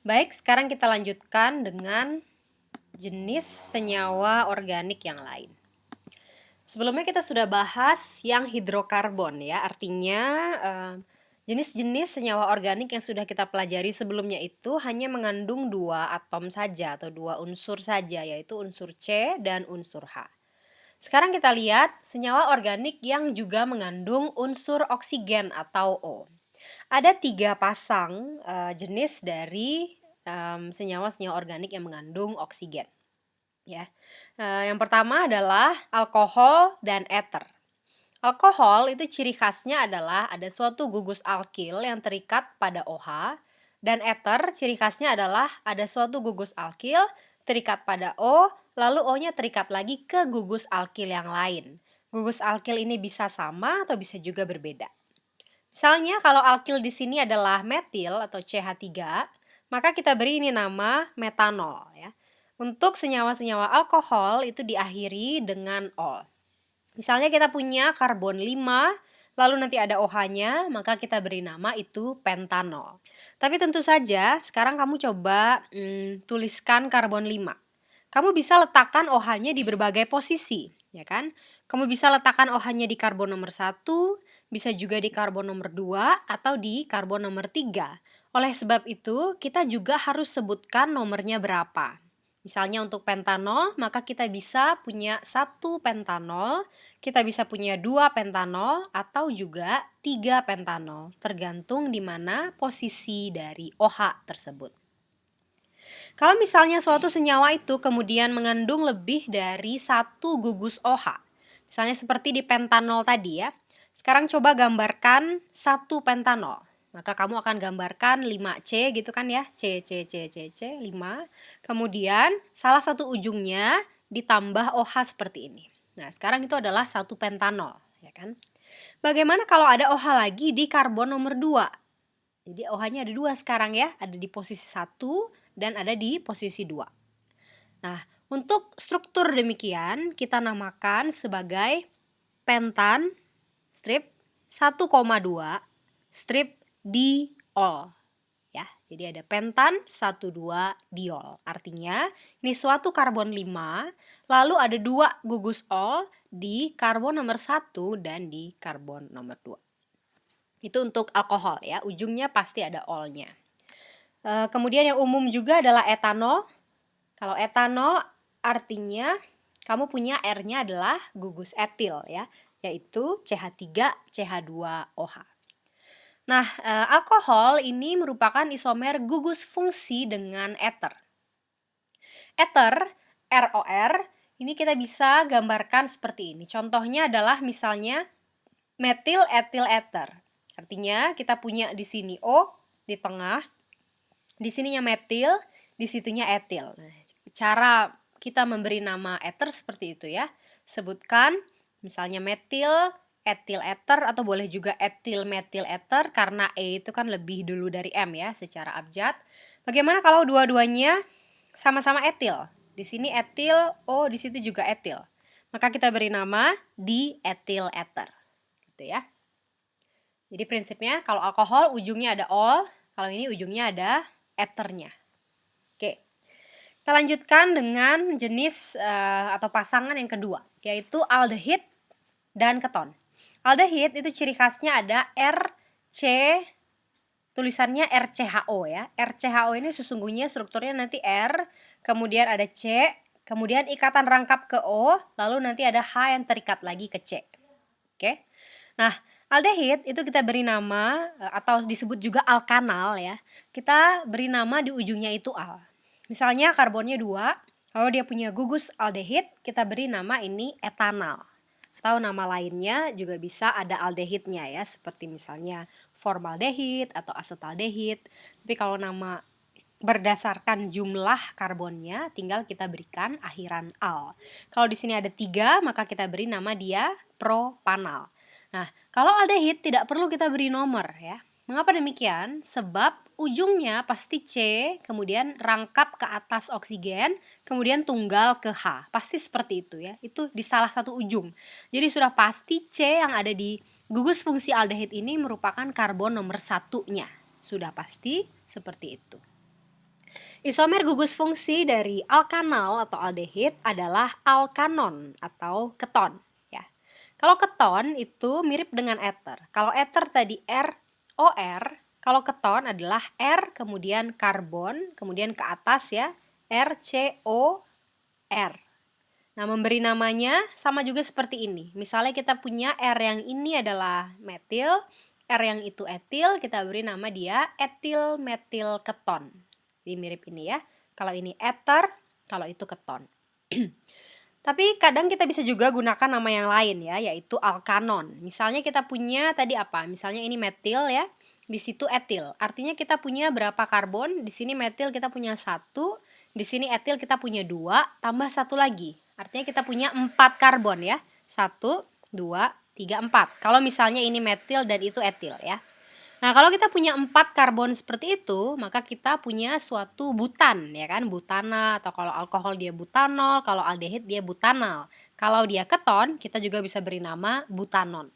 Baik, sekarang kita lanjutkan dengan jenis senyawa organik yang lain. Sebelumnya kita sudah bahas yang hidrokarbon ya, artinya jenis-jenis senyawa organik yang sudah kita pelajari sebelumnya itu hanya mengandung dua atom saja atau dua unsur saja, yaitu unsur C dan unsur H. Sekarang kita lihat senyawa organik yang juga mengandung unsur oksigen atau O. Ada 3 pasang jenis dari senyawa-senyawa organik yang mengandung oksigen. Ya, yang pertama adalah alkohol dan ether. Alkohol itu ciri khasnya adalah ada suatu gugus alkil yang terikat pada OH, dan ether ciri khasnya adalah ada suatu gugus alkil terikat pada O, lalu O-nya terikat lagi ke gugus alkil yang lain. Gugus alkil ini bisa sama atau bisa juga berbeda. Misalnya kalau alkil di sini adalah metil atau CH3, maka kita beri ini nama metanol ya. Untuk senyawa-senyawa alkohol itu diakhiri dengan ol. Misalnya kita punya karbon 5, lalu nanti ada OH-nya, maka kita beri nama itu pentanol. Tapi tentu saja sekarang kamu coba tuliskan karbon 5. Kamu bisa letakkan OH-nya di berbagai posisi, ya kan? Kamu bisa letakkan OH-nya di karbon nomor 1, bisa juga di karbon nomor 2, atau di karbon nomor 3. Oleh sebab itu, kita juga harus sebutkan nomornya berapa. Misalnya untuk pentanol, maka kita bisa punya 1 pentanol, kita bisa punya 2 pentanol, atau juga 3 pentanol, tergantung di mana posisi dari OH tersebut. Kalau misalnya suatu senyawa itu kemudian mengandung lebih dari 1 gugus OH, misalnya seperti di pentanol tadi ya, sekarang coba gambarkan 1 pentanol. Maka kamu akan gambarkan 5C gitu kan ya, C, 5. Kemudian salah satu ujungnya ditambah OH seperti ini. Nah, sekarang itu adalah 1 pentanol, ya kan? Bagaimana kalau ada OH lagi di karbon nomor 2? Jadi OH-nya ada 2 sekarang ya, ada di posisi 1 dan ada di posisi 2. Nah, untuk struktur demikian kita namakan sebagai pentan strip 1,2 strip diol. Ya, jadi ada pentan 1,2 diol. Artinya ini suatu karbon 5, lalu ada 2 gugus ol di karbon nomor 1 dan di karbon nomor 2. Itu untuk alkohol ya, ujungnya pasti ada olnya. Kemudian yang umum juga adalah etanol. Kalau etanol artinya kamu punya R-nya adalah gugus etil ya, yaitu CH3 CH2OH. Nah, alkohol ini merupakan isomer gugus fungsi dengan ether. Ether, ROR, ini kita bisa gambarkan seperti ini. Contohnya adalah misalnya metil etil ether. Artinya kita punya di sini O di tengah, di sininya metil, di situnya etil. Nah, cara kita memberi nama ether seperti itu ya. Sebutkan misalnya metil, etil ether, atau boleh juga etil metil ether karena E itu kan lebih dulu dari M ya secara abjad. Bagaimana kalau dua-duanya sama-sama etil? Di sini etil, O di situ juga etil. Maka kita beri nama di etil ether. Gitu ya. Jadi prinsipnya kalau alkohol ujungnya ada ol, kalau ini ujungnya ada ethernya. Oke, kita lanjutkan dengan jenis atau pasangan yang kedua, yaitu aldehid dan keton. Aldehid itu ciri khasnya ada RC, tulisannya RCHO ya. RCHO ini sesungguhnya strukturnya nanti R, kemudian ada C, kemudian ikatan rangkap ke O, lalu nanti ada H yang terikat lagi ke C. Oke. Nah, aldehid itu kita beri nama atau disebut juga alkanal ya. Kita beri nama di ujungnya itu al. Misalnya karbonnya 2, kalau dia punya gugus aldehid, kita beri nama ini etanal. Atau nama lainnya juga bisa ada aldehidnya ya, seperti misalnya formaldehid atau asetaldehid. Tapi kalau nama berdasarkan jumlah karbonnya tinggal kita berikan akhiran al. Kalau di sini ada 3, maka kita beri nama dia propanal. Nah, kalau aldehid tidak perlu kita beri nomor ya. Mengapa demikian? Sebab ujungnya pasti C, kemudian rangkap ke atas oksigen, kemudian tunggal ke H. Pasti seperti itu ya. Itu di salah satu ujung. Jadi sudah pasti C yang ada di gugus fungsi aldehid ini merupakan karbon nomor 1-nya. Sudah pasti seperti itu. Isomer gugus fungsi dari alkanal atau aldehid adalah alkanon atau keton ya. Kalau keton itu mirip dengan ether. Kalau ether tadi ROR, kalau keton adalah R kemudian karbon, kemudian ke atas ya RCOR. Nah, memberi namanya sama juga seperti ini. Misalnya kita punya R yang ini adalah metil, R yang itu etil, kita beri nama dia etil metil keton. Jadi mirip ini ya. Kalau ini ether, kalau itu keton. Tapi kadang kita bisa juga gunakan nama yang lain ya, yaitu alkanon. Misalnya kita punya tadi apa? Misalnya ini metil ya, di situ etil. Artinya kita punya berapa karbon? Di sini metil kita punya 1, di sini etil kita punya 2, tambah 1 lagi. Artinya kita punya 4 karbon ya. 1, 2, 3, 4. Kalau misalnya ini metil dan itu etil ya. Nah, kalau kita punya 4 karbon seperti itu, maka kita punya suatu butan, ya kan? Butana, atau kalau alkohol dia butanol, kalau aldehid dia butanal. Kalau dia keton, kita juga bisa beri nama butanon.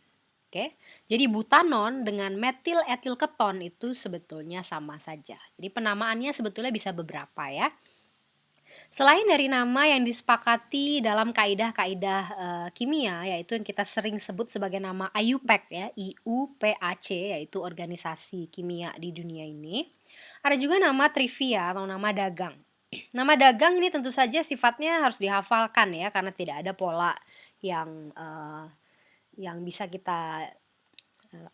Oke? Jadi butanon dengan metil etil keton itu sebetulnya sama saja. Jadi penamaannya sebetulnya bisa beberapa ya. Selain dari nama yang disepakati dalam kaidah-kaidah kimia, yaitu yang kita sering sebut sebagai nama IUPAC ya, IUPAC, yaitu organisasi kimia di dunia ini, ada juga nama trivia atau nama dagang. Nama dagang ini tentu saja sifatnya harus dihafalkan ya, karena tidak ada pola yang bisa kita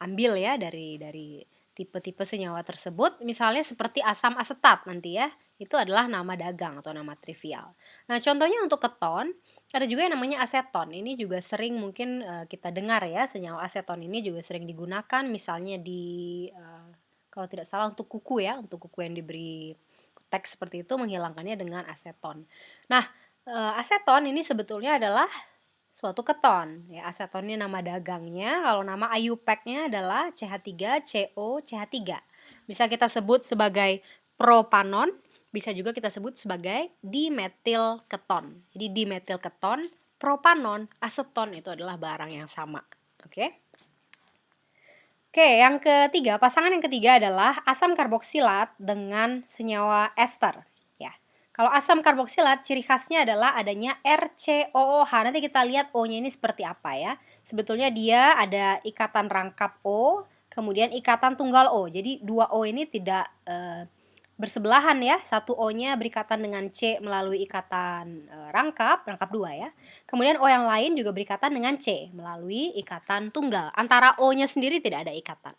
ambil ya dari tipe-tipe senyawa tersebut. Misalnya seperti asam asetat nanti ya, itu adalah nama dagang atau nama trivial. Nah, contohnya untuk keton, ada juga yang namanya aseton. Ini juga sering mungkin kita dengar ya, senyawa aseton ini juga sering digunakan misalnya di kalau tidak salah untuk kuku ya, untuk kuku yang diberi teks seperti itu menghilangkannya dengan aseton. Nah, aseton ini sebetulnya adalah suatu keton ya. Aseton ini nama dagangnya. Kalau nama IUPAC-nya adalah CH3CO CH3. Bisa kita sebut sebagai propanon, bisa juga kita sebut sebagai dimetil keton. Jadi dimetil keton, propanon, aseton itu adalah barang yang sama. Oke. Oke, yang ketiga, pasangan yang ketiga adalah asam karboksilat dengan senyawa ester. Ya. Kalau asam karboksilat, ciri khasnya adalah adanya RCOOH. Nanti kita lihat O-nya ini seperti apa ya. Sebetulnya dia ada ikatan rangkap O, kemudian ikatan tunggal O. Jadi dua O ini tidak bersebelahan ya. Satu O-nya berikatan dengan C melalui ikatan rangkap 2 ya. Kemudian O yang lain juga berikatan dengan C melalui ikatan tunggal. Antara O-nya sendiri tidak ada ikatan.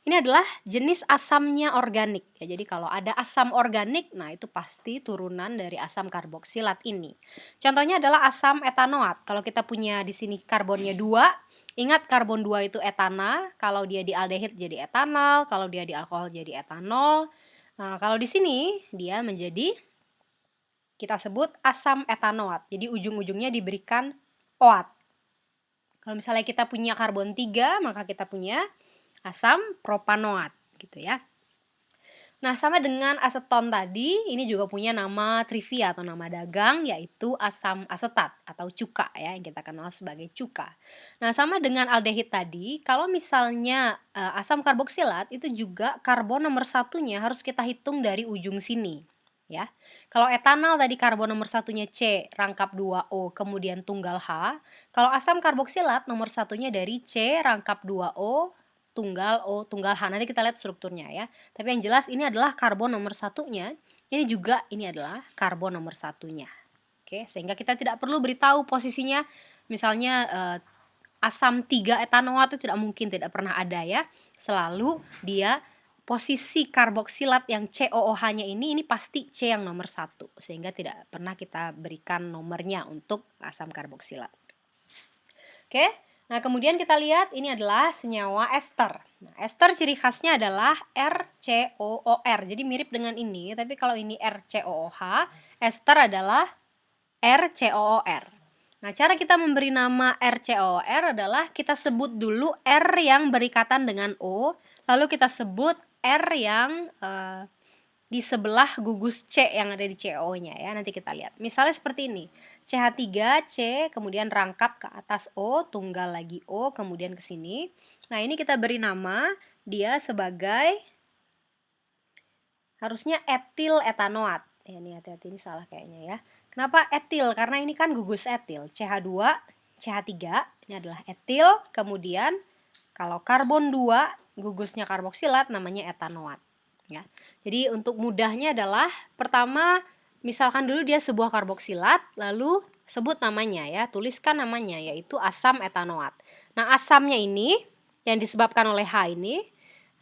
Ini adalah jenis asamnya organik ya. Jadi kalau ada asam organik, nah itu pasti turunan dari asam karboksilat ini. Contohnya adalah asam etanoat. Kalau kita punya di sini karbonnya 2, ingat karbon 2 itu etana, kalau dia di aldehid jadi etanal, kalau dia di alkohol jadi etanol. Nah, kalau di sini dia menjadi kita sebut asam etanoat. Jadi ujung-ujungnya diberikan oat. Kalau misalnya kita punya karbon 3, maka kita punya asam propanoat gitu ya. Nah, sama dengan aseton tadi, ini juga punya nama trivia atau nama dagang, yaitu asam asetat atau cuka ya, yang kita kenal sebagai cuka. Nah, sama dengan aldehid tadi, kalau misalnya asam karboksilat itu juga karbon nomor satunya harus kita hitung dari ujung sini ya. Kalau etanal tadi karbon nomor satunya C rangkap 2O kemudian tunggal H. Kalau asam karboksilat nomor satunya dari C rangkap 2O tunggal O tunggal H. Nanti kita lihat strukturnya ya. Tapi yang jelas ini adalah karbon nomor satunya. Ini juga ini adalah karbon nomor satunya. Oke, sehingga kita tidak perlu beritahu posisinya. Misalnya asam 3 etanoat itu tidak mungkin, tidak pernah ada ya. Selalu dia posisi karboksilat yang COOH-nya ini pasti C yang nomor 1. Sehingga tidak pernah kita berikan nomornya untuk asam karboksilat. Oke. Nah, kemudian kita lihat ini adalah senyawa ester. Nah, ester ciri khasnya adalah RCOOR. Jadi mirip dengan ini, tapi kalau ini RCOOH, ester adalah RCOOR. Nah, cara kita memberi nama RCOOR adalah kita sebut dulu R yang berikatan dengan O, lalu kita sebut R yang di sebelah gugus C yang ada di CO-nya ya. Nanti kita lihat. Misalnya seperti ini. CH3C kemudian rangkap ke atas O, tunggal lagi O, kemudian ke sini. Nah, ini kita beri nama dia sebagai Harusnya etil etanoat. Ya, ini hati-hati, ini salah kayaknya ya. Kenapa etil? Karena ini kan gugus etil. CH2, CH3, ini adalah etil. Kemudian kalau karbon 2, gugusnya karboksilat namanya etanoat. Ya. Jadi untuk mudahnya adalah pertama misalkan dulu dia sebuah karboksilat, lalu sebut namanya ya, tuliskan namanya yaitu asam etanoat. Nah, asamnya ini yang disebabkan oleh H ini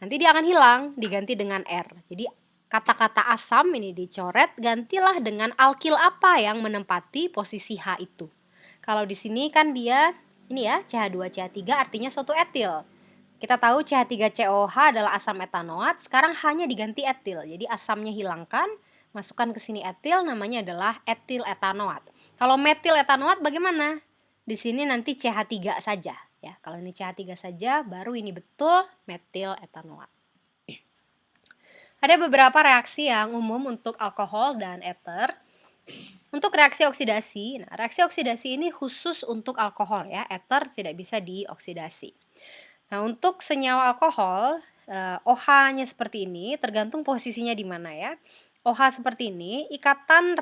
nanti dia akan hilang diganti dengan R. Jadi kata-kata asam ini dicoret, gantilah dengan alkil apa yang menempati posisi H itu. Kalau di sini kan dia ini ya CH2CH3 artinya suatu etil. Kita tahu CH3COH adalah asam etanoat, sekarang hanya diganti etil. Jadi asamnya hilangkan, masukkan ke sini etil, namanya adalah etil etanoat. Kalau metil etanoat bagaimana? Di sini nanti CH3 saja ya. Kalau ini CH3 saja, baru ini betul metil etanoat. Ada beberapa reaksi yang umum untuk alkohol dan eter. Untuk reaksi oksidasi, nah reaksi oksidasi ini khusus untuk alkohol ya, eter tidak bisa dioksidasi. Nah, untuk senyawa alkohol, OH-nya seperti ini, tergantung posisinya di mana ya. OH seperti ini, ikatan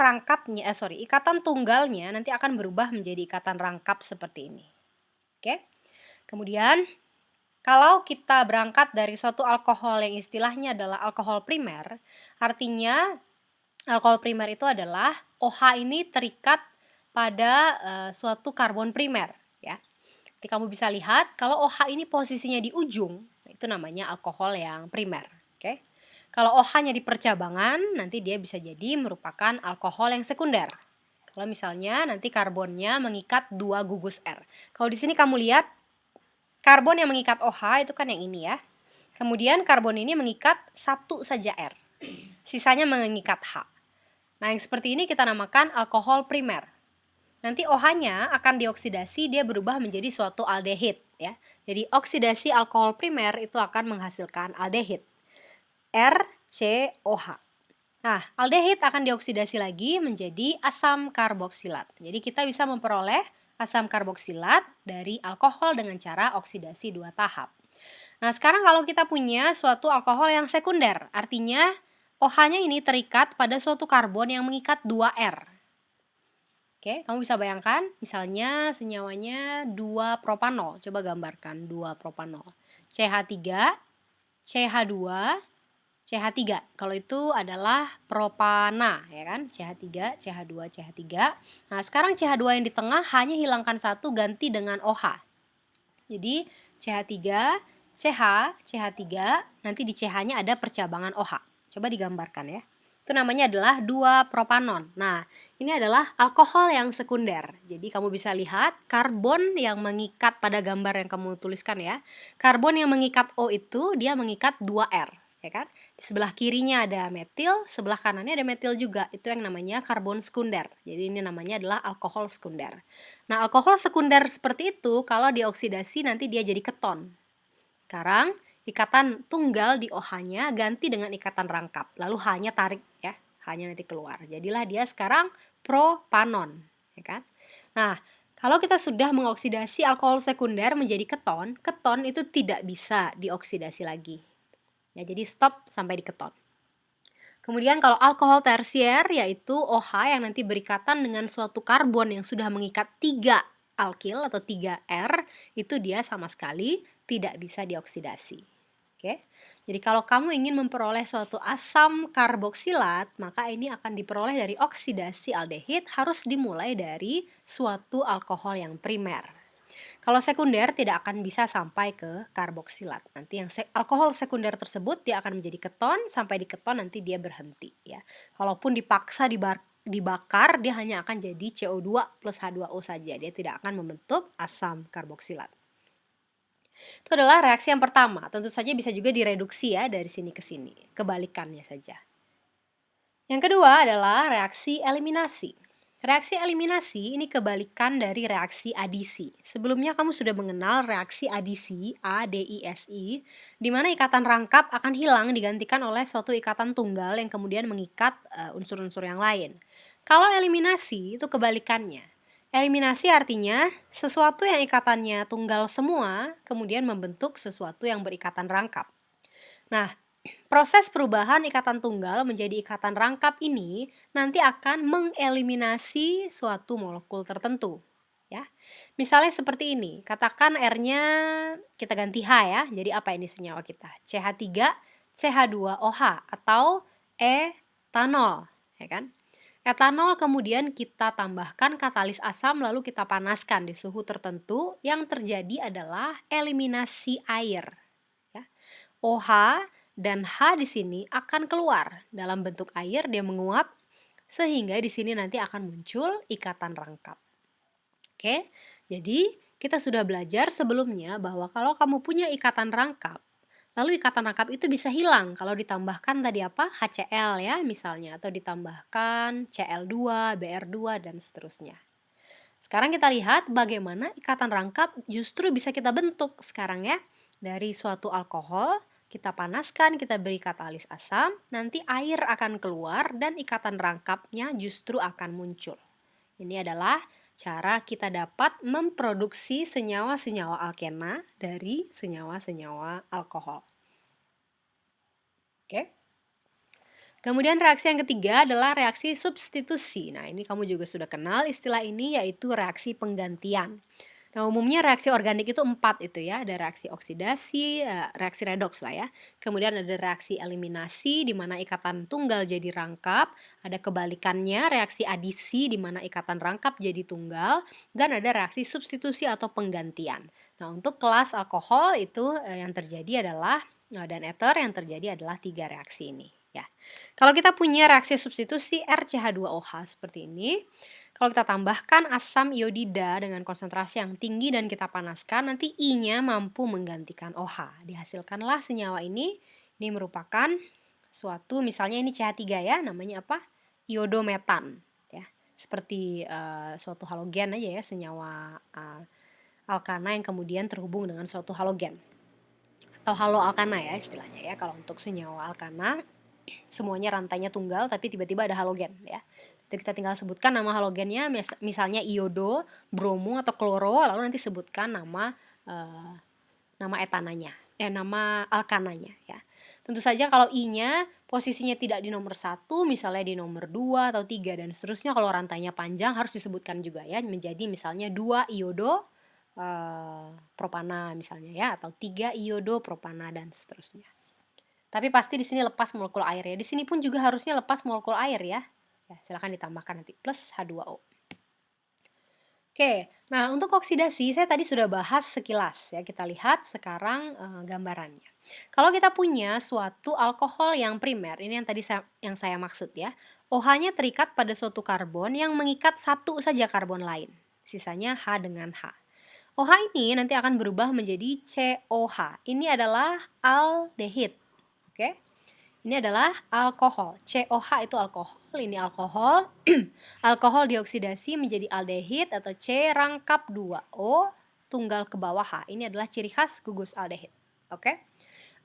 tunggalnya nanti akan berubah menjadi ikatan rangkap seperti ini. Oke. Kemudian kalau kita berangkat dari suatu alkohol yang istilahnya adalah alkohol primer, artinya alkohol primer itu adalah OH ini terikat pada suatu karbon primer ya. Jadi kamu bisa lihat kalau OH ini posisinya di ujung, itu namanya alkohol yang primer. Oke. Kalau OH-nya di percabangan, nanti dia bisa jadi merupakan alkohol yang sekunder. Kalau misalnya nanti karbonnya mengikat 2 gugus R. Kalau di sini kamu lihat karbon yang mengikat OH itu kan yang ini ya. Kemudian karbon ini mengikat 1 saja R. Sisanya mengikat H. Nah, yang seperti ini kita namakan alkohol primer. Nanti OH-nya akan dioksidasi, dia berubah menjadi suatu aldehid ya. Jadi oksidasi alkohol primer itu akan menghasilkan aldehid. RCOH. Nah, aldehid akan dioksidasi lagi menjadi asam karboksilat. Jadi kita bisa memperoleh asam karboksilat dari alkohol dengan cara oksidasi 2 tahap. Nah, sekarang kalau kita punya suatu alkohol yang sekunder, artinya OH-nya ini terikat pada suatu karbon yang mengikat 2 R. Oke, kamu bisa bayangkan, misalnya senyawanya 2 propanol. Coba gambarkan 2 propanol. CH3, CH2, CH3. Kalau itu adalah propana, ya kan? CH3, CH2, CH3. Nah, sekarang CH2 yang di tengah hanya hilangkan 1 ganti dengan OH. Jadi CH3, CH, CH3, nanti di CH-nya ada percabangan OH. Coba digambarkan ya. Itu namanya adalah 2 propanon. Nah, ini adalah alkohol yang sekunder. Jadi kamu bisa lihat karbon yang mengikat pada gambar yang kamu tuliskan ya. Karbon yang mengikat O itu dia mengikat 2R, ya kan? Di sebelah kirinya ada metil, sebelah kanannya ada metil juga. Itu yang namanya karbon sekunder. Jadi ini namanya adalah alkohol sekunder. Nah, alkohol sekunder seperti itu kalau dioksidasi nanti dia jadi keton. Sekarang ikatan tunggal di OH-nya ganti dengan ikatan rangkap. Lalu H-nya tarik ya, H-nya nanti keluar. Jadilah dia sekarang propanon, ya kan? Nah, kalau kita sudah mengoksidasi alkohol sekunder menjadi keton, keton itu tidak bisa dioksidasi lagi. Ya, jadi stop sampai di keton. Kemudian kalau alkohol tersier yaitu OH yang nanti berikatan dengan suatu karbon yang sudah mengikat 3 alkil atau 3 R, itu dia sama sekali tidak bisa dioksidasi. Oke. Jadi kalau kamu ingin memperoleh suatu asam karboksilat, maka ini akan diperoleh dari oksidasi aldehid, harus dimulai dari suatu alkohol yang primer. Kalau sekunder tidak akan bisa sampai ke karboksilat. Nanti yang alkohol sekunder tersebut dia akan menjadi keton, sampai di keton nanti dia berhenti ya. Kalaupun dipaksa dibakar, dia hanya akan jadi CO2 plus H2O saja. Dia tidak akan membentuk asam karboksilat. Itu adalah reaksi yang pertama. Tentu saja bisa juga direduksi ya dari sini ke sini. Kebalikannya saja. Yang kedua adalah reaksi eliminasi. Reaksi eliminasi ini kebalikan dari reaksi adisi. Sebelumnya kamu sudah mengenal reaksi adisi, ADISI, di mana ikatan rangkap akan hilang digantikan oleh suatu ikatan tunggal yang kemudian mengikat unsur-unsur yang lain. Kalau eliminasi itu kebalikannya. Eliminasi artinya sesuatu yang ikatannya tunggal semua kemudian membentuk sesuatu yang berikatan rangkap. Nah, proses perubahan ikatan tunggal menjadi ikatan rangkap ini nanti akan mengeliminasi suatu molekul tertentu. Ya, misalnya seperti ini, katakan R-nya kita ganti H ya, jadi apa ini senyawa kita? CH3, CH2OH atau etanol, ya kan? Etanol kemudian kita tambahkan katalis asam lalu kita panaskan di suhu tertentu, yang terjadi adalah eliminasi air. Ya. OH dan H di sini akan keluar dalam bentuk air, dia menguap sehingga di sini nanti akan muncul ikatan rangkap. Oke, jadi kita sudah belajar sebelumnya bahwa kalau kamu punya ikatan rangkap, lalu ikatan rangkap itu bisa hilang kalau ditambahkan tadi apa? HCl ya misalnya, atau ditambahkan Cl2, Br2 dan seterusnya. Sekarang kita lihat bagaimana ikatan rangkap justru bisa kita bentuk sekarang ya. Dari suatu alkohol, kita panaskan, kita beri katalis asam, nanti air akan keluar dan ikatan rangkapnya justru akan muncul. Ini adalah cara kita dapat memproduksi senyawa-senyawa alkena dari senyawa-senyawa alkohol. Oke. Kemudian reaksi yang ketiga adalah reaksi substitusi. Nah, ini kamu juga sudah kenal istilah ini, yaitu reaksi penggantian. Nah, umumnya reaksi organik itu 4 itu ya, ada reaksi oksidasi, reaksi redoks lah ya. Kemudian ada reaksi eliminasi di mana ikatan tunggal jadi rangkap, ada kebalikannya reaksi adisi di mana ikatan rangkap jadi tunggal, dan ada reaksi substitusi atau penggantian. Nah, untuk kelas alkohol itu yang terjadi adalah dan ether yang terjadi adalah 3 reaksi ini ya. Kalau kita punya reaksi substitusi RCH2OH seperti ini, kalau kita tambahkan asam iodida dengan konsentrasi yang tinggi dan kita panaskan, nanti I-nya mampu menggantikan OH. Dihasilkanlah senyawa ini. Ini merupakan suatu, misalnya ini CH3 ya, namanya apa? Iodometan ya. Seperti suatu halogen aja ya, senyawa alkana yang kemudian terhubung dengan suatu halogen. Atau haloalkana ya istilahnya ya. Kalau untuk senyawa alkana semuanya rantainya tunggal tapi tiba-tiba ada halogen ya. Jadi kita tinggal sebutkan nama halogennya, misalnya iodo, bromo atau kloro, lalu nanti sebutkan nama etananya, nama alkananya ya. Tentu saja kalau I-nya posisinya tidak di nomor 1, misalnya di nomor 2 atau 3 dan seterusnya, kalau rantainya panjang harus disebutkan juga ya, menjadi misalnya 2 iodo propana misalnya ya, atau 3 iodo propana dan seterusnya. Tapi pasti di sini lepas molekul air ya. Di sini pun juga harusnya lepas molekul air ya. Ya, silakan ditambahkan nanti plus H2O. Oke, nah untuk oksidasi saya tadi sudah bahas sekilas ya. Kita lihat sekarang gambarannya. Kalau kita punya suatu alkohol yang primer, ini yang tadi yang saya maksud ya. OH-nya terikat pada suatu karbon yang mengikat satu saja karbon lain. Sisanya H dengan H. OH ini nanti akan berubah menjadi COH. Ini adalah aldehid. Oke. Ini adalah alkohol. COH itu alkohol, ini alkohol. Alkohol dioksidasi menjadi aldehid atau C rangkap 2O tunggal ke bawah H. Ini adalah ciri khas gugus aldehid. Oke.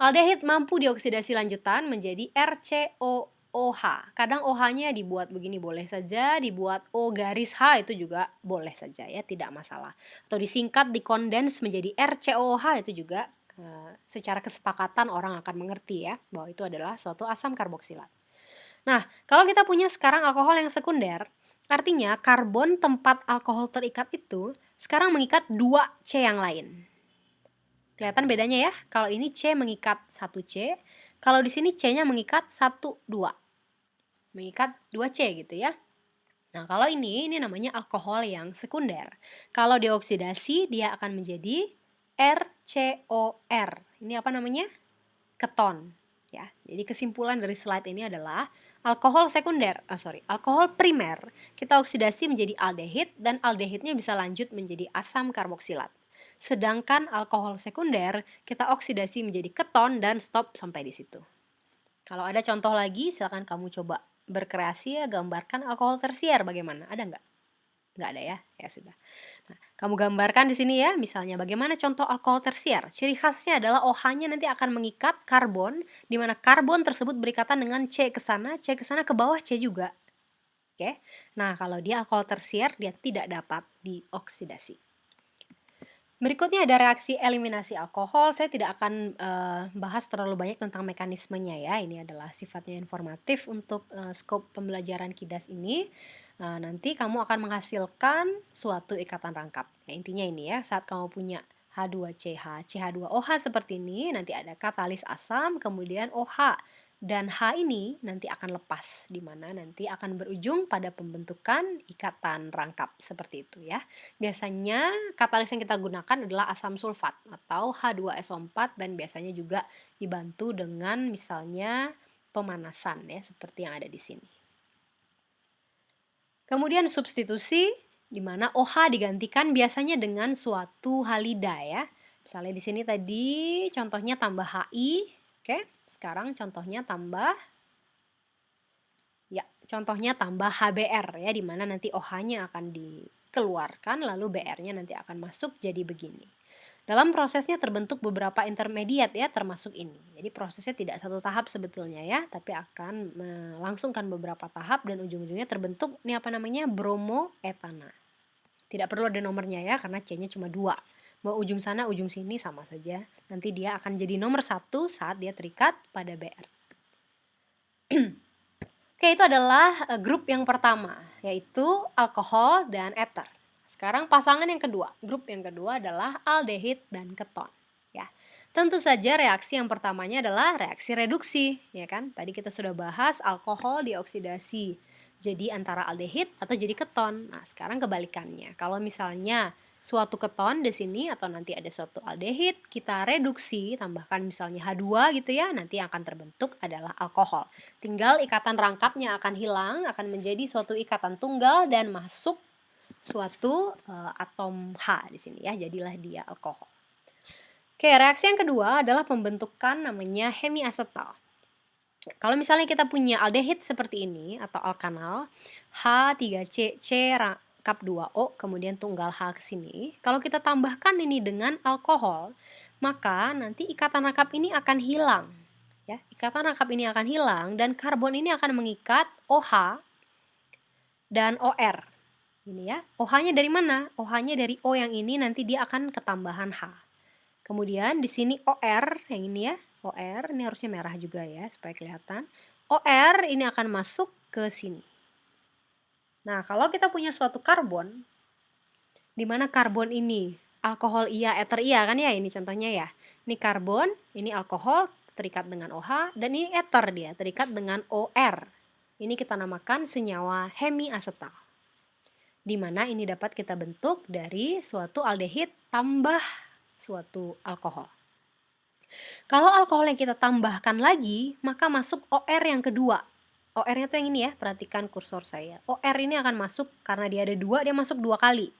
Aldehid mampu dioksidasi lanjutan menjadi RCOOH. Kadang OH-nya dibuat begini boleh saja, dibuat O garis H itu juga boleh saja ya, tidak masalah. Atau disingkat, dikondens menjadi RCOOH itu juga secara kesepakatan orang akan mengerti ya bahwa itu adalah suatu asam karboksilat. Nah, kalau kita punya sekarang alkohol yang sekunder, artinya karbon tempat alkohol terikat itu sekarang mengikat 2 C yang lain. Kelihatan bedanya ya? Kalau ini C mengikat 1 C, kalau di sini C-nya mengikat 1 2. Mengikat 2 C gitu ya. Nah, kalau ini namanya alkohol yang sekunder. Kalau dioksidasi dia akan menjadi RCOR. Ini apa namanya? Keton ya. Jadi kesimpulan dari slide ini adalah alkohol alkohol primer kita oksidasi menjadi aldehid dan aldehidnya bisa lanjut menjadi asam karboksilat. Sedangkan alkohol sekunder kita oksidasi menjadi keton dan stop sampai di situ. Kalau ada contoh lagi silakan kamu coba berkreasi ya, gambarkan alkohol tersier bagaimana? Ada nggak? Nggak ada ya? Ya sudah. Nah, kamu gambarkan di sini ya, misalnya bagaimana contoh alkohol tersier. Ciri khasnya adalah OH-nya nanti akan mengikat karbon, di mana karbon tersebut berikatan dengan C ke sana ke bawah C juga. Oke. Nah, kalau dia alkohol tersier dia tidak dapat dioksidasi. Berikutnya ada reaksi eliminasi alkohol. Saya tidak akan bahas terlalu banyak tentang mekanismenya ya. Ini adalah sifatnya informatif untuk skop pembelajaran KIDAS ini. Nanti kamu akan menghasilkan suatu ikatan rangkap. Ya, intinya ini ya, saat kamu punya H2CH, CH2OH seperti ini, nanti ada katalis asam, kemudian OH. Dan H ini nanti akan lepas, di mana nanti akan berujung pada pembentukan ikatan rangkap seperti itu ya. Biasanya katalis yang kita gunakan adalah asam sulfat atau H2SO4 dan biasanya juga dibantu dengan misalnya pemanasan ya, seperti yang ada di sini. Kemudian substitusi, di mana OH digantikan biasanya dengan suatu halida ya. Misalnya di sini tadi contohnya tambah HI, oke. Sekarang contohnya tambah HBr ya, di mana nanti OH-nya akan dikeluarkan lalu BR-nya nanti akan masuk jadi begini. Dalam prosesnya terbentuk beberapa intermediat ya, termasuk ini. Jadi prosesnya tidak satu tahap sebetulnya ya, tapi akan melangsungkan beberapa tahap dan ujung-ujungnya terbentuk ini apa namanya, bromoetana. Tidak perlu ada nomornya ya, karena C-nya cuma 2. Mau ujung sana, ujung sini sama saja. Nanti dia akan jadi nomor 1 saat dia terikat pada BR. Oke, itu adalah grup yang pertama, yaitu alkohol dan ether. Sekarang pasangan yang kedua. Grup yang kedua adalah aldehid dan keton, ya. Tentu saja reaksi yang pertamanya adalah reaksi reduksi, ya kan? Tadi kita sudah bahas alkohol dioksidasi jadi antara aldehid atau jadi keton. Nah, sekarang kebalikannya. Kalau misalnya suatu keton di sini atau nanti ada suatu aldehid, kita reduksi, tambahkan misalnya H2 gitu ya, nanti yang akan terbentuk adalah alkohol. Tinggal ikatan rangkapnya akan hilang, akan menjadi suatu ikatan tunggal dan masuk suatu atom H di sini ya, jadilah dia alkohol. Oke, reaksi yang kedua adalah pembentukan namanya hemiasetal. Kalau misalnya kita punya aldehid seperti ini atau alkanal, H3C, C rangkap 2O, kemudian tunggal H ke sini. Kalau kita tambahkan ini dengan alkohol, maka nanti ikatan rangkap ini akan hilang. Ya, ikatan rangkap ini akan hilang dan karbon ini akan mengikat OH dan OR. Ini ya, OH-nya dari mana? OH-nya dari O yang ini, nanti dia akan ketambahan H. Kemudian di sini OR yang ini ya, OR ini harusnya merah juga ya supaya kelihatan. OR ini akan masuk ke sini. Nah, kalau kita punya suatu karbon, di mana karbon ini alkohol iya, ether iya kan ya, ini contohnya ya. Ini karbon, ini alkohol terikat dengan OH, dan ini ether dia terikat dengan OR. Ini kita namakan senyawa hemiasetal, di mana ini dapat kita bentuk dari suatu aldehid tambah suatu alkohol. Kalau alkohol yang kita tambahkan lagi, maka masuk OR yang kedua. OR-nya tuh yang ini ya, perhatikan kursor saya. OR ini akan masuk, karena dia ada 2, dia masuk 2 kali.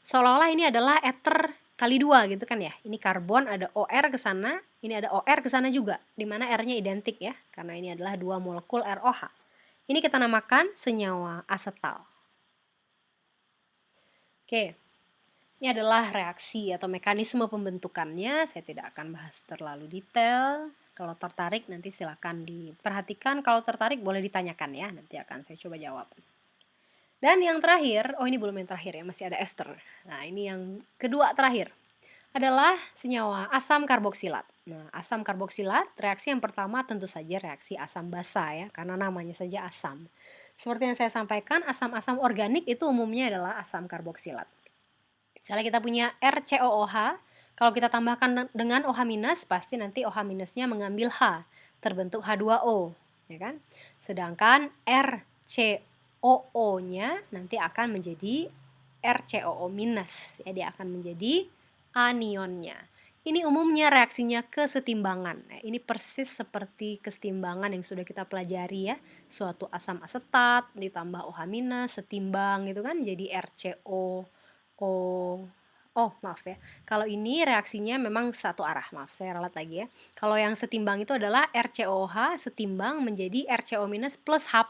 Seolah-olah ini adalah ether kali 2 gitu kan ya. Ini karbon, ada OR ke sana, ini ada OR ke sana juga, di mana R-nya identik ya, karena ini adalah 2 molekul ROH. Ini kita namakan senyawa asetal. Oke, ini adalah reaksi atau mekanisme pembentukannya. Saya tidak akan bahas terlalu detail. Kalau tertarik nanti silakan diperhatikan. Kalau tertarik boleh ditanyakan ya. Nanti akan saya coba jawab. Dan yang terakhir, oh ini belum yang terakhir ya, masih ada ester. Nah, ini yang kedua terakhir adalah senyawa asam karboksilat. Nah, asam karboksilat, reaksi yang pertama tentu saja reaksi asam basa ya, karena namanya saja asam. Seperti yang saya sampaikan, asam-asam organik itu umumnya adalah asam karboksilat. Misalnya kita punya RCOOH, kalau kita tambahkan dengan OH-, pasti nanti OH-nya mengambil H, terbentuk H2O, ya kan? Sedangkan RCOO-nya nanti akan menjadi RCOO-, ya, dia akan menjadi anionnya. Ini umumnya reaksinya kesetimbangan. Nah, ini persis seperti kesetimbangan yang sudah kita pelajari ya. Suatu asam asetat ditambah OH- setimbang gitu kan, jadi RCO. Maaf ya. Kalau ini reaksinya memang satu arah. Maaf, saya ralat lagi ya. Kalau yang setimbang itu adalah RCOH setimbang menjadi RCO- plus H+,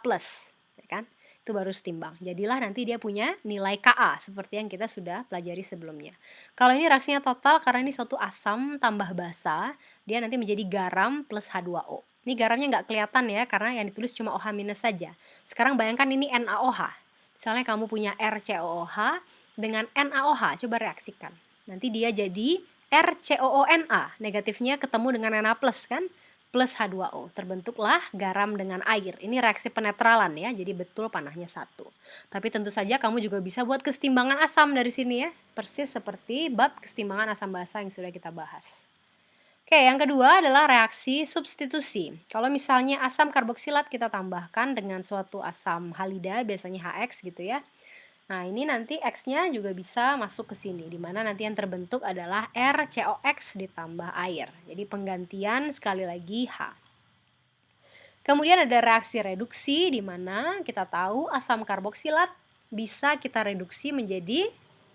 ya kan? Itu baru setimbang. Jadilah nanti dia punya nilai Ka seperti yang kita sudah pelajari sebelumnya. Kalau ini reaksinya total karena ini suatu asam tambah basa, dia nanti menjadi garam plus H2O. Ini garamnya nggak kelihatan ya karena yang ditulis cuma OH- saja. Sekarang bayangkan ini NaOH. Misalnya kamu punya RCOOH dengan NaOH, coba reaksikan. nanti dia jadi RCOONA, negatifnya ketemu dengan Na plus kan, plus H2O, terbentuklah garam dengan air. Ini reaksi penetralan ya, jadi betul panahnya 1. Tapi tentu saja kamu juga bisa buat kesetimbangan asam dari sini ya, persis seperti bab kesetimbangan asam basa yang sudah kita bahas. Oke, yang kedua adalah reaksi substitusi. Kalau misalnya asam karboksilat kita tambahkan dengan suatu asam halida, biasanya HX gitu ya. Nah, ini nanti X-nya juga bisa masuk ke sini, di mana nanti yang terbentuk adalah RCOX ditambah air. Jadi penggantian sekali lagi H. Kemudian ada reaksi reduksi, di mana kita tahu asam karboksilat bisa kita reduksi menjadi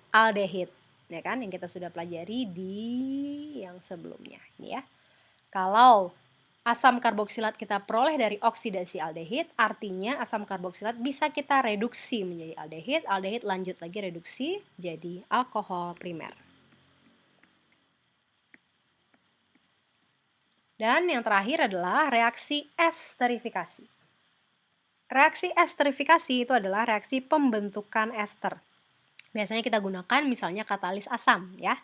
aldehid, ya kan, yang kita sudah pelajari di yang sebelumnya ini ya. Kalau asam karboksilat kita peroleh dari oksidasi aldehid, artinya asam karboksilat bisa kita reduksi menjadi aldehid. Aldehid lanjut lagi reduksi jadi alkohol primer. Dan yang terakhir adalah reaksi esterifikasi. Reaksi esterifikasi itu adalah reaksi pembentukan ester. Biasanya kita gunakan misalnya katalis asam ya.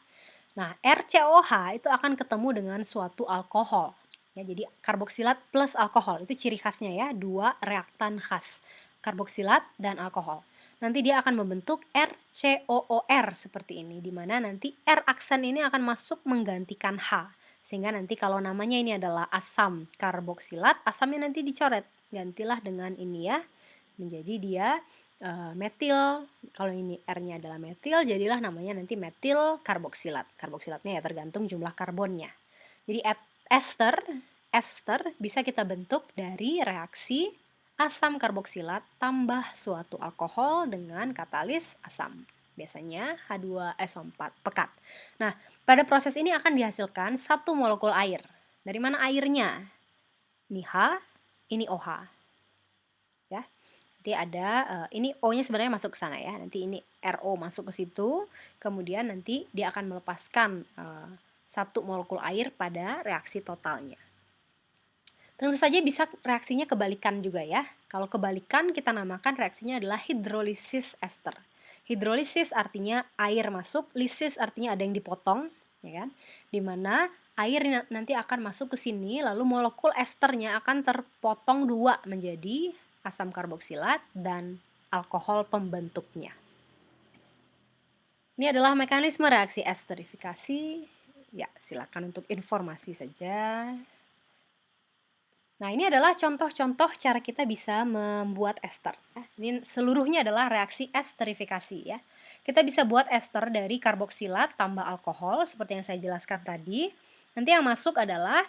Nah, RCOH itu akan ketemu dengan suatu alkohol. Ya, jadi karboksilat plus alkohol itu ciri khasnya ya, 2 reaktan khas, karboksilat dan alkohol. Nanti dia akan membentuk RCOOR seperti ini, di mana nanti R aksen ini akan masuk menggantikan H. Sehingga nanti kalau namanya ini adalah asam karboksilat, asamnya nanti dicoret, gantilah dengan ini ya, menjadi dia metil. Kalau ini R-nya adalah metil, jadilah namanya nanti metil karboksilat. Karboksilatnya ya tergantung jumlah karbonnya. Jadi ester bisa kita bentuk dari reaksi asam karboksilat tambah suatu alkohol dengan katalis asam. Biasanya H2SO4 pekat. Nah, pada proses ini akan dihasilkan 1 molekul air. Dari mana airnya? Ini H, ini OH. Nanti ada ini O-nya sebenarnya masuk ke sana ya. Nanti ini RO masuk ke situ. Kemudian nanti dia akan melepaskan 1 molekul air pada reaksi totalnya. Tentu saja bisa reaksinya kebalikan juga ya. Kalau kebalikan kita namakan reaksinya adalah hidrolisis ester. Hidrolisis artinya air masuk, lisis artinya ada yang dipotong, ya kan? Dimana air nanti akan masuk ke sini, lalu molekul esternya akan terpotong 2 menjadi asam karboksilat dan alkohol pembentuknya. Ini adalah mekanisme reaksi esterifikasi. Ya, silakan untuk informasi saja. Nah, ini adalah contoh-contoh cara kita bisa membuat ester. Ini seluruhnya adalah reaksi esterifikasi ya. Kita bisa buat ester dari karboksilat tambah alkohol seperti yang saya jelaskan tadi. Nanti yang masuk adalah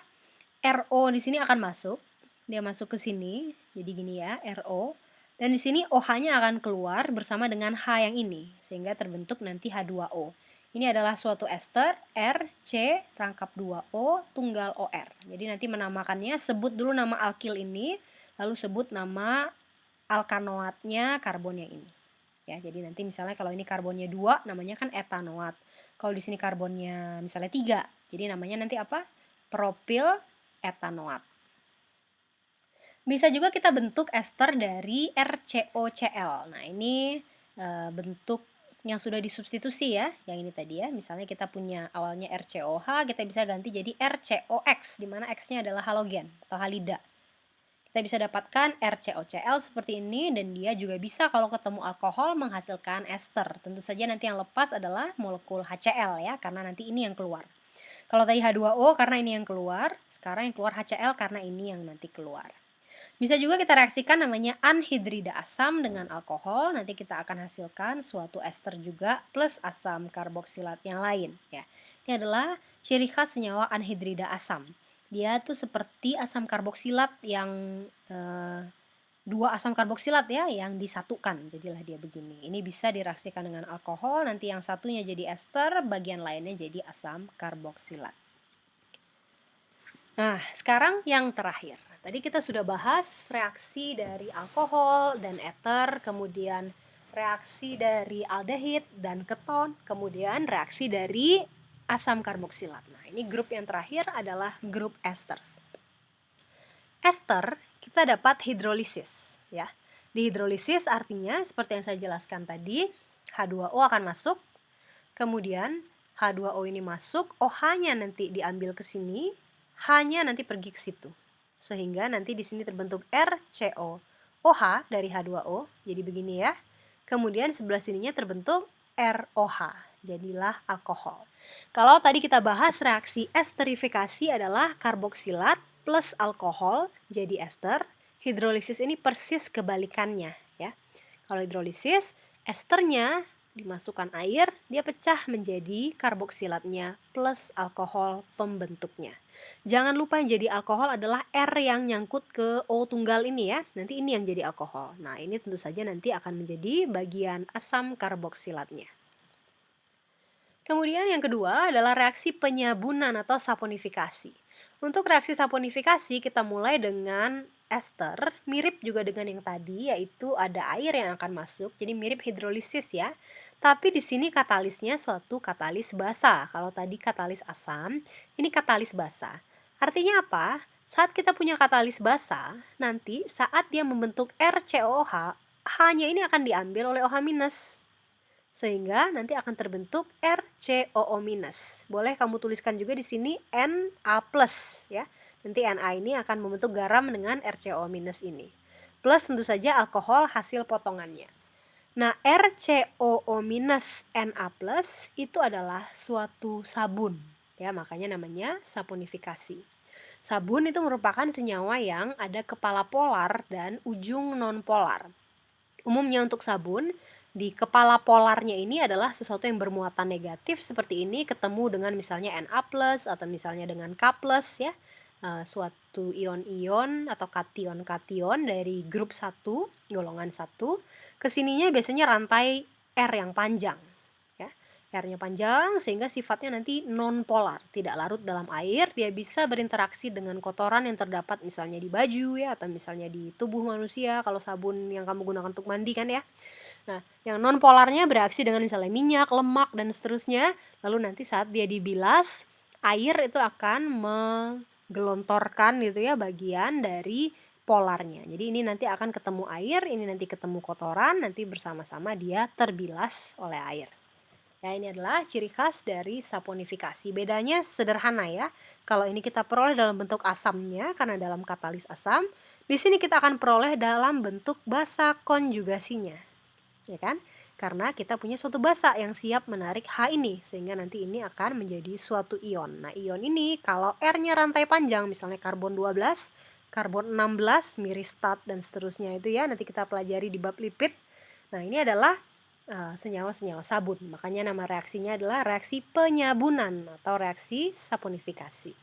RO di sini akan masuk. Dia masuk ke sini, jadi gini ya, RO. Dan di sini OH-nya akan keluar bersama dengan H yang ini, sehingga terbentuk nanti H2O. Ini adalah suatu ester, R, C, rangkap 2O, tunggal OR. Jadi nanti menamakannya, sebut dulu nama alkil ini, lalu sebut nama alkanoatnya karbon yang ini. Ya, jadi nanti misalnya kalau ini karbonnya 2, namanya kan etanoat. Kalau di sini karbonnya misalnya 3, jadi namanya nanti apa? Propil etanoat. Bisa juga kita bentuk ester dari RCOCl. Nah, ini bentuk yang sudah disubstitusi ya, yang ini tadi ya. Misalnya kita punya awalnya RCOH, kita bisa ganti jadi RCOX, di mana X-nya adalah halogen atau halida. Kita bisa dapatkan RCOCl seperti ini, dan dia juga bisa kalau ketemu alkohol menghasilkan ester. Tentu saja nanti yang lepas adalah molekul HCl ya, karena nanti ini yang keluar. Kalau tadi H2O karena ini yang keluar, sekarang yang keluar HCl karena ini yang nanti keluar. Bisa juga kita reaksikan namanya anhidrida asam dengan alkohol, nanti kita akan hasilkan suatu ester juga plus asam karboksilat yang lain ya. Ini adalah ciri khas senyawa anhidrida asam. Dia tuh seperti asam karboksilat yang 2 asam karboksilat ya yang disatukan, jadilah dia begini. Ini bisa direaksikan dengan alkohol, nanti yang satunya jadi ester, bagian lainnya jadi asam karboksilat. Nah, sekarang yang terakhir. Tadi kita sudah bahas reaksi dari alkohol dan eter, kemudian reaksi dari aldehid dan keton, kemudian reaksi dari asam karboksilat. Nah, ini grup yang terakhir adalah grup ester. Ester kita dapat hidrolisis ya. Di hidrolisis artinya seperti yang saya jelaskan tadi, H2O akan masuk, kemudian H2O ini masuk, OH-nya nanti diambil ke sini, H-nya nanti pergi ke situ. Sehingga nanti di sini terbentuk RCO. OH dari H2O, jadi begini ya. Kemudian sebelah sininya terbentuk ROH, jadilah alkohol. Kalau tadi kita bahas reaksi esterifikasi adalah karboksilat plus alkohol jadi ester, hidrolisis ini persis kebalikannya ya. Kalau hidrolisis, esternya dimasukkan air, dia pecah menjadi karboksilatnya plus alkohol pembentuknya. Jangan lupa yang jadi alkohol adalah R yang nyangkut ke O tunggal ini ya. Nanti ini yang jadi alkohol. Nah, ini tentu saja nanti akan menjadi bagian asam karboksilatnya. Kemudian yang kedua adalah reaksi penyabunan atau saponifikasi. Untuk reaksi saponifikasi kita mulai dengan ester, mirip juga dengan yang tadi, yaitu ada air yang akan masuk, jadi mirip hidrolisis ya. Tapi di sini katalisnya suatu katalis basa. Kalau tadi katalis asam, ini katalis basa. Artinya apa? Saat kita punya katalis basa, nanti saat dia membentuk RCOH, H-nya ini akan diambil oleh OH-. Sehingga nanti akan terbentuk RCOO-. Boleh kamu tuliskan juga di sini Na+ ya. Nanti Na ini akan membentuk garam dengan RCOO- ini. Plus tentu saja alkohol hasil potongannya. Nah, RCOO-Na+ itu adalah suatu sabun. Ya, makanya namanya saponifikasi. Sabun itu merupakan senyawa yang ada kepala polar dan ujung non-polar. Umumnya untuk sabun, di kepala polarnya ini adalah sesuatu yang bermuatan negatif seperti ini ketemu dengan misalnya Na+ atau misalnya dengan K+ ya. Suatu ion-ion atau kation-kation dari grup 1, golongan 1, kesininya biasanya rantai R yang panjang ya. R-nya panjang sehingga sifatnya nanti non-polar, tidak larut dalam air, dia bisa berinteraksi dengan kotoran yang terdapat misalnya di baju ya atau misalnya di tubuh manusia kalau sabun yang kamu gunakan untuk mandi kan ya. Nah, yang non polarnya bereaksi dengan misalnya minyak, lemak, dan seterusnya. Lalu nanti saat dia dibilas, air itu akan menggelontorkan gitu ya bagian dari polarnya. Jadi ini nanti akan ketemu air, ini nanti ketemu kotoran, nanti bersama-sama dia terbilas oleh air. Ya, ini adalah ciri khas dari saponifikasi. Bedanya sederhana ya. Kalau ini kita peroleh dalam bentuk asamnya karena dalam katalis asam, di sini kita akan peroleh dalam bentuk basa konjugasinya. Ya kan? Karena kita punya suatu basa yang siap menarik H ini, sehingga nanti ini akan menjadi suatu ion. Nah, ion ini kalau R-nya rantai panjang, misalnya karbon 12, karbon 16, miristat, dan seterusnya itu ya, nanti kita pelajari di bab lipid. Nah, ini adalah senyawa-senyawa sabun. Makanya nama reaksinya adalah reaksi penyabunan atau reaksi saponifikasi.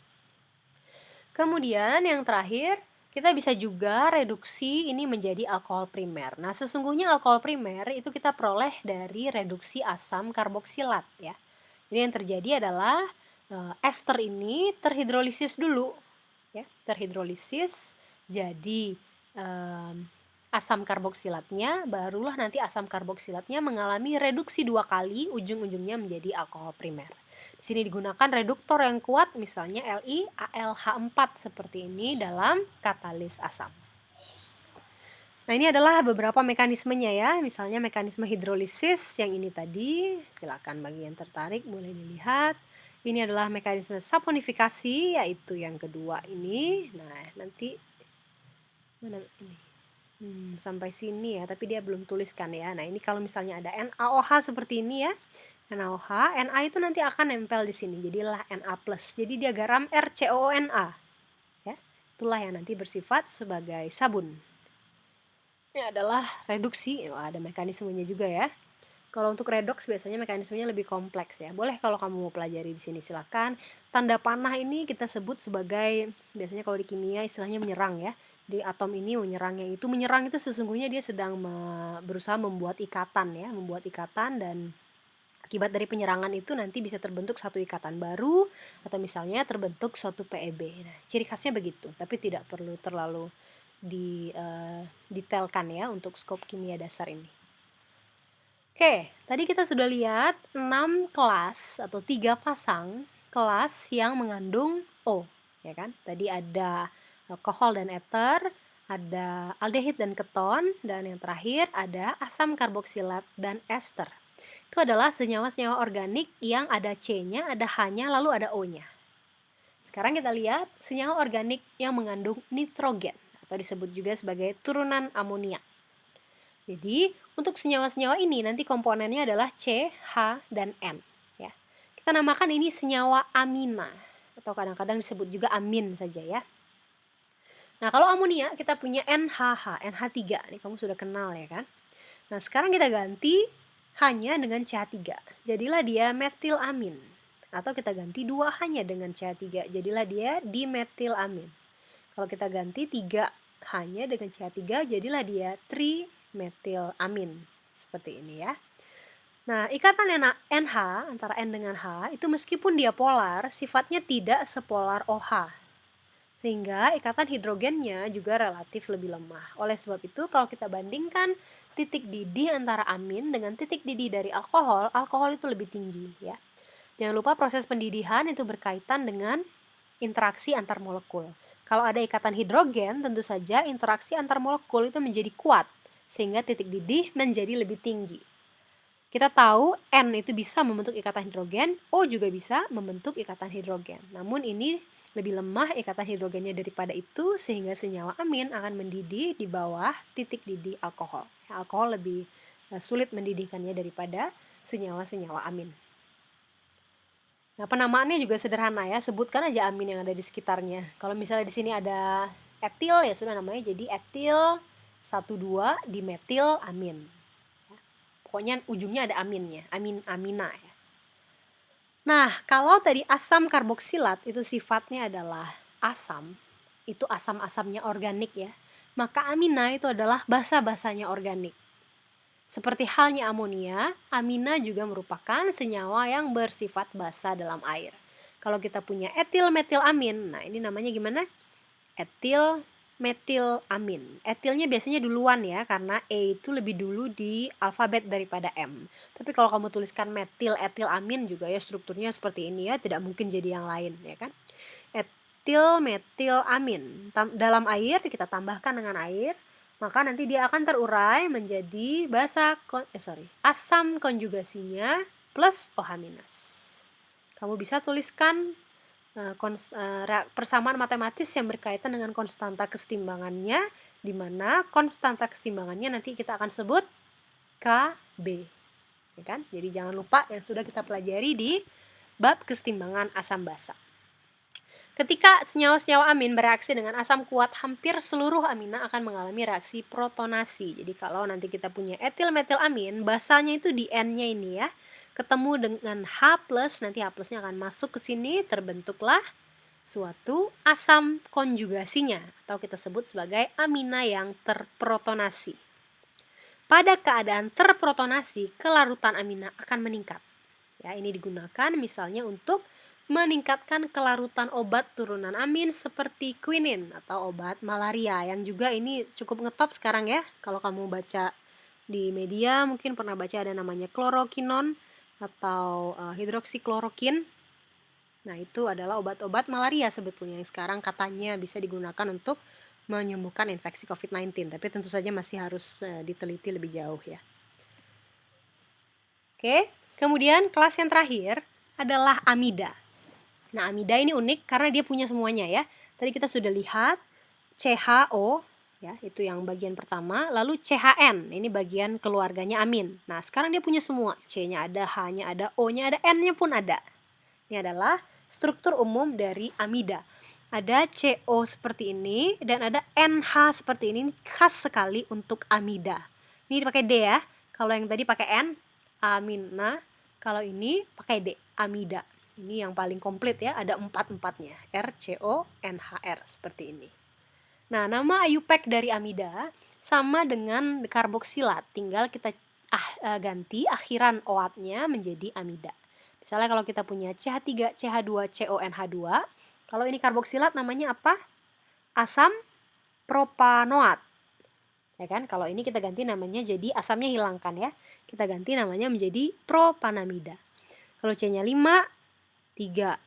Kemudian yang terakhir, kita bisa juga reduksi ini menjadi alkohol primer. Nah, sesungguhnya alkohol primer itu kita peroleh dari reduksi asam karboksilat ya. Jadi yang terjadi adalah ester ini terhidrolisis dulu ya, terhidrolisis jadi asam karboksilatnya, barulah nanti asam karboksilatnya mengalami reduksi 2 kali, ujung-ujungnya menjadi alkohol primer. Di sini digunakan reduktor yang kuat, misalnya LiAlH4 seperti ini dalam katalis asam. Nah, ini adalah beberapa mekanismenya ya, misalnya mekanisme hidrolisis yang ini tadi, silakan bagi yang tertarik boleh dilihat. Ini adalah mekanisme saponifikasi, yaitu yang kedua ini. Nah, nanti mana ini? Sampai sini ya, tapi dia belum tuliskan ya. Nah, ini kalau misalnya ada NaOH seperti ini ya. NaOH, Na itu nanti akan nempel di sini, jadilah Na+. Jadi dia garam RCOONa. Ya. Itulah yang nanti bersifat sebagai sabun. Ini adalah reduksi, ada mekanismenya juga ya. Kalau untuk redoks biasanya mekanismenya lebih kompleks ya. Boleh kalau kamu mau pelajari di sini silakan. Tanda panah ini kita sebut sebagai, biasanya kalau di kimia istilahnya menyerang ya. Di atom ini menyerang itu sesungguhnya dia sedang berusaha membuat ikatan ya, membuat ikatan, dan akibat dari penyerangan itu nanti bisa terbentuk satu ikatan baru atau misalnya terbentuk suatu PEB. Nah, ciri khasnya begitu, tapi tidak perlu terlalu detailkan ya untuk skop kimia dasar ini. Oke, tadi kita sudah lihat 6 kelas atau 3 pasang kelas yang mengandung O, ya kan? Tadi ada alkohol dan eter, ada aldehid dan keton, dan yang terakhir ada asam karboksilat dan ester. itu adalah senyawa-senyawa organik yang ada C-nya, ada H-nya, lalu ada O-nya. Sekarang kita lihat senyawa organik yang mengandung nitrogen atau disebut juga sebagai turunan amonia. Jadi, untuk senyawa-senyawa ini nanti komponennya adalah C, H, dan N. Ya. Kita namakan ini senyawa amina atau kadang-kadang disebut juga amin saja ya. Nah, kalau amonia kita punya NHH, NH3. Ini kamu sudah kenal ya kan? Nah, sekarang kita ganti H-nya dengan CH3. Jadilah dia metilamin. Atau kita ganti 2H-nya dengan CH3. Jadilah dia dimetilamin. Kalau kita ganti 3H-nya dengan CH3, jadilah dia trimetilamin. Seperti ini ya. Nah, ikatan NH antara N dengan H itu meskipun dia polar, sifatnya tidak sepolar OH. Sehingga ikatan hidrogennya juga relatif lebih lemah. Oleh sebab itu, kalau kita bandingkan titik didih antara amin dengan titik didih dari alkohol, alkohol itu lebih tinggi ya. Jangan lupa proses pendidihan itu berkaitan dengan interaksi antar molekul. Kalau ada ikatan hidrogen, tentu saja interaksi antar molekul itu menjadi kuat, sehingga titik didih menjadi lebih tinggi. Kita tahu N itu bisa membentuk ikatan hidrogen, O juga bisa membentuk ikatan hidrogen. Namun ini lebih lemah ikatan hidrogennya daripada itu, sehingga senyawa amin akan mendidih di bawah titik didih alkohol. Alkohol lebih sulit mendidihkannya daripada senyawa-senyawa amin. Nah, penamaannya juga sederhana ya, sebutkan aja amin yang ada di sekitarnya. Kalau misalnya di sini ada etil, ya sudah namanya jadi etil 1,2 dimetil amin. Pokoknya ujungnya ada aminnya, amina ya. Nah, kalau tadi asam karboksilat itu sifatnya adalah asam, itu asam-asamnya organik ya, maka amina itu adalah basa-basanya organik. Seperti halnya amonia, amina juga merupakan senyawa yang bersifat basa dalam air. Kalau kita punya etil metilamin, nah ini namanya gimana? Etil metilamin. Etilnya biasanya duluan ya, karena E itu lebih dulu di alfabet daripada M. Tapi kalau kamu tuliskan metil etilamin juga ya strukturnya seperti ini ya, tidak mungkin jadi yang lain ya kan. Etil metilamin. Dalam air kita tambahkan dengan air, maka nanti dia akan terurai menjadi asam konjugasinya plus OH-. Kamu bisa tuliskan persamaan matematis yang berkaitan dengan konstanta kesetimbangannya, di mana konstanta kesetimbangannya nanti kita akan sebut Kb. Ya kan? Jadi jangan lupa yang sudah kita pelajari di bab kesetimbangan asam basa. Ketika senyawa-senyawa amin bereaksi dengan asam kuat, hampir seluruh amina akan mengalami reaksi protonasi. Jadi kalau nanti kita punya etil metilamin, basanya itu di N-nya ini ya, ketemu dengan H+, nanti H+-nya akan masuk ke sini, terbentuklah suatu asam konjugasinya, atau kita sebut sebagai amina yang terprotonasi. Pada keadaan terprotonasi, kelarutan amina akan meningkat. Ya, ini digunakan misalnya untuk meningkatkan kelarutan obat turunan amin seperti quinin atau obat malaria, yang juga ini cukup ngetop sekarang ya. Kalau kamu baca di media mungkin pernah baca ada namanya klorokinon atau hidroksiklorokin. Nah, itu adalah obat-obat malaria sebetulnya yang sekarang katanya bisa digunakan untuk menyembuhkan infeksi COVID-19, tapi tentu saja masih harus diteliti lebih jauh ya. Oke, kemudian kelas yang terakhir adalah amida. Nah, amida ini unik karena dia punya semuanya ya. Tadi kita sudah lihat CHO, ya, itu yang bagian pertama. Lalu CHN, ini bagian keluarganya amin. Nah, sekarang dia punya semua. C-nya ada, H-nya ada, O-nya ada, N-nya pun ada. Ini adalah struktur umum dari amida. Ada CO seperti ini dan ada NH seperti ini. Ini khas sekali untuk amida. Ini dipakai D ya. Kalau yang tadi pakai N, amina. Kalau ini pakai D, amida. Ini yang paling komplit ya, ada 4-4-nya. R, CO, NH, R, seperti ini. Nah, nama IUPAC dari amida sama dengan karboksilat, tinggal kita ganti akhiran OAT-nya menjadi amida. Misalnya kalau kita punya CH3, CH2, CONH2, kalau ini karboksilat namanya apa? Asam propanoat. Ya kan? Kalau ini kita ganti namanya jadi asamnya hilangkan ya. Kita ganti namanya menjadi propanamida. Kalau C-nya 5, 3.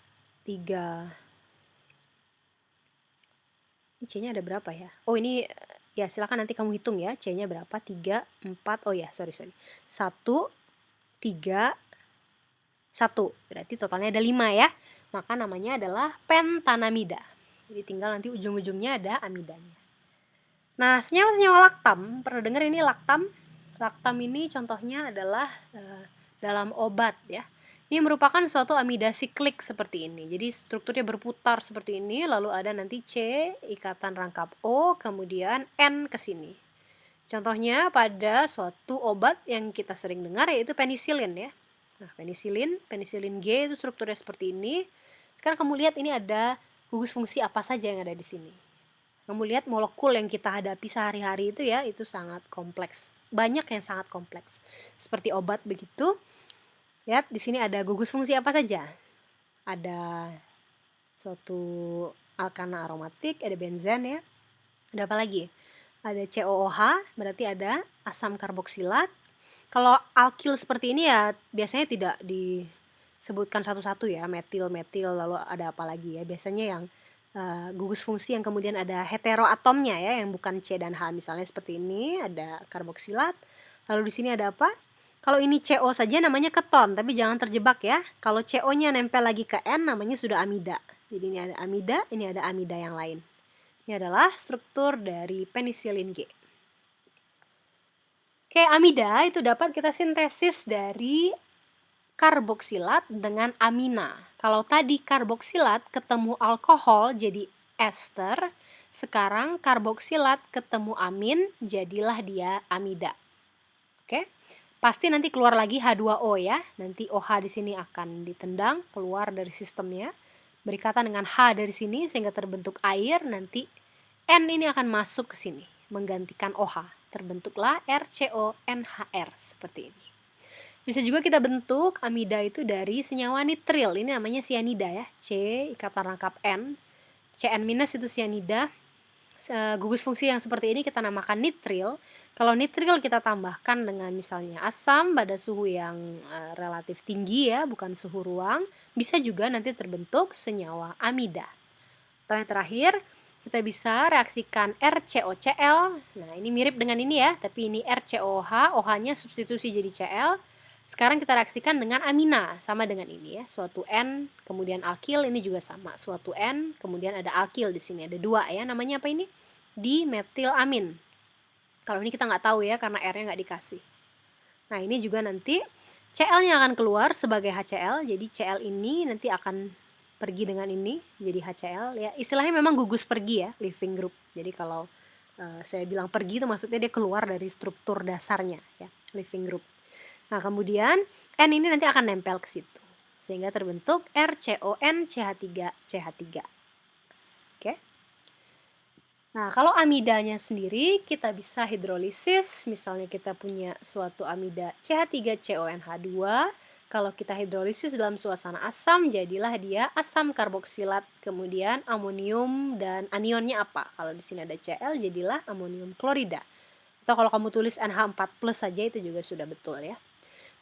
Ini C-nya ada berapa ya? Oh, ini ya silakan nanti kamu hitung ya. C-nya berapa? 3, 4. Oh ya, sorry. 1, 3, 1. Berarti totalnya ada 5 ya. Maka namanya adalah pentanamida. Jadi tinggal nanti ujung-ujungnya ada amidanya. Nah, senyawa-senyawa laktam, pernah dengar ini laktam? Laktam ini contohnya adalah dalam obat ya. Ini merupakan suatu amida siklik seperti ini. Jadi strukturnya berputar seperti ini, lalu ada nanti C, ikatan rangkap O, kemudian N ke sini. Contohnya pada suatu obat yang kita sering dengar yaitu penisilin ya. Nah, penisilin G itu strukturnya seperti ini. Sekarang kamu lihat ini ada gugus fungsi apa saja yang ada di sini. Kamu lihat molekul yang kita hadapi sehari-hari itu ya, itu sangat kompleks. Banyak yang sangat kompleks. Seperti obat begitu. Lihat di sini ada gugus fungsi apa saja. Ada suatu alkana aromatik, ada benzen ya. Ada apa lagi? Ada COOH, berarti ada asam karboksilat. Kalau alkil seperti ini ya biasanya tidak disebutkan satu-satu ya, metil, lalu ada apa lagi ya. Biasanya yang gugus fungsi yang kemudian ada heteroatomnya ya, yang bukan C dan H, misalnya seperti ini ada karboksilat. Lalu di sini ada apa? Kalau ini CO saja namanya keton, tapi jangan terjebak ya. Kalau CO-nya nempel lagi ke N namanya sudah amida. Jadi ini ada amida, ini ada amida yang lain. Ini adalah struktur dari penisilin G. Oke, amida itu dapat kita sintesis dari karboksilat dengan amina. Kalau tadi karboksilat ketemu alkohol jadi ester, sekarang karboksilat ketemu amin jadilah dia amida. Oke? Pasti nanti keluar lagi H2O ya. Nanti OH di sini akan ditendang keluar dari sistemnya. Berikatan dengan H dari sini sehingga terbentuk air. Nanti N ini akan masuk ke sini menggantikan OH. Terbentuklah RCONHR seperti ini. Bisa juga kita bentuk amida itu dari senyawa nitril. Ini namanya sianida ya. C ikatan rangkap N. Cn- itu sianida. Gugus fungsi yang seperti ini kita namakan nitril. Kalau nitril kita tambahkan dengan misalnya asam pada suhu yang relatif tinggi ya, bukan suhu ruang, bisa juga nanti terbentuk senyawa amida. Atau yang terakhir, kita bisa reaksikan RCOCl. Nah, ini mirip dengan ini ya, tapi ini RCOH, OH-nya substitusi jadi Cl. Sekarang kita reaksikan dengan amina, sama dengan ini ya, suatu N, kemudian alkil, ini juga sama, suatu N, kemudian ada alkil di sini, ada 2 ya, namanya apa ini? Dimetilamin. Kalau ini kita nggak tahu ya, karena R-nya nggak dikasih. Nah, ini juga nanti Cl-nya akan keluar sebagai HCl, jadi Cl ini nanti akan pergi dengan ini, jadi HCl ya. Istilahnya memang gugus pergi ya, leaving group. Jadi kalau saya bilang pergi itu maksudnya dia keluar dari struktur dasarnya ya, leaving group. Nah, kemudian N ini nanti akan nempel ke situ. Sehingga terbentuk RCON CH3CH3. Oke. Nah, kalau amidanya sendiri kita bisa hidrolisis, misalnya kita punya suatu amida CH3CONH2, kalau kita hidrolisis dalam suasana asam, jadilah dia asam karboksilat, kemudian amonium dan anionnya apa? Kalau di sini ada Cl, jadilah amonium klorida. Atau kalau kamu tulis NH4+ saja itu juga sudah betul ya.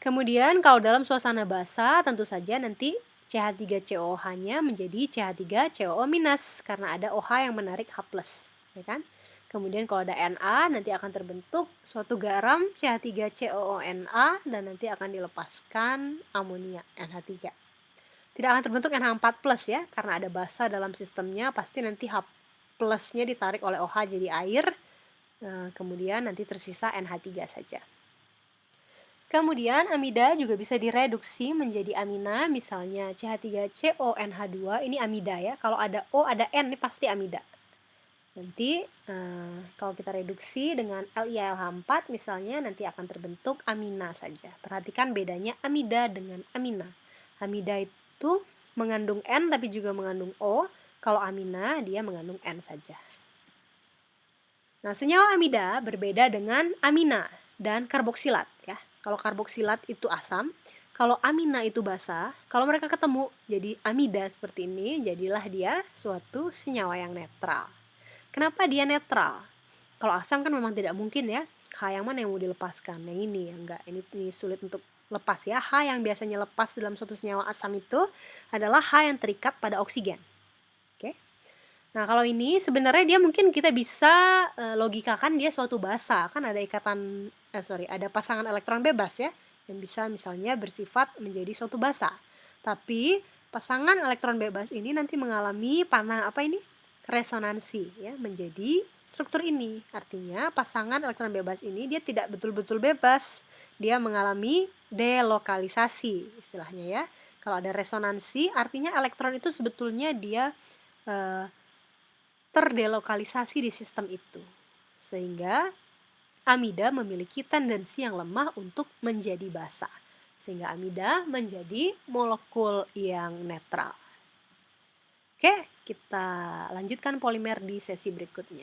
Kemudian kalau dalam suasana basah, tentu saja nanti CH3COOH-nya menjadi CH3COO- karena ada OH yang menarik H+. Ya kan? Kemudian kalau ada Na nanti akan terbentuk suatu garam CH3COONa dan nanti akan dilepaskan amonia NH3. Tidak akan terbentuk NH4+ ya, karena ada basa dalam sistemnya, pasti nanti H+-nya ditarik oleh OH jadi air. Kemudian nanti tersisa NH3 saja. Kemudian amida juga bisa direduksi menjadi amina, misalnya CH3CONH2 ini amida ya. Kalau ada O ada N ini pasti amida. Nanti kalau kita reduksi dengan LiAlH4 misalnya nanti akan terbentuk amina saja. Perhatikan bedanya amida dengan amina. Amida itu mengandung N tapi juga mengandung O. Kalau amina dia mengandung N saja. Nah, senyawa amida berbeda dengan amina dan karboksilat ya. Kalau karboksilat itu asam, kalau amina itu basa. Kalau mereka ketemu jadi amida seperti ini, jadilah dia suatu senyawa yang netral. Kenapa dia netral? Kalau asam kan memang tidak mungkin ya. H yang mana yang mau dilepaskan? Yang ini ya enggak. Ini sulit untuk lepas ya. H yang biasanya lepas dalam suatu senyawa asam itu adalah H yang terikat pada oksigen. Oke. Nah, kalau ini sebenarnya dia mungkin kita bisa logikakan dia suatu basa. Kan ada ada pasangan elektron bebas ya. yang bisa misalnya bersifat menjadi suatu basa. Tapi pasangan elektron bebas ini nanti mengalami resonansi ya menjadi struktur ini. Artinya pasangan elektron bebas ini dia tidak betul-betul bebas. Dia mengalami delokalisasi istilahnya ya. Kalau ada resonansi artinya elektron itu sebetulnya dia terdelokalisasi di sistem itu. Sehingga amida memiliki tendensi yang lemah untuk menjadi basa. Sehingga amida menjadi molekul yang netral. Oke, kita lanjutkan polimer di sesi berikutnya.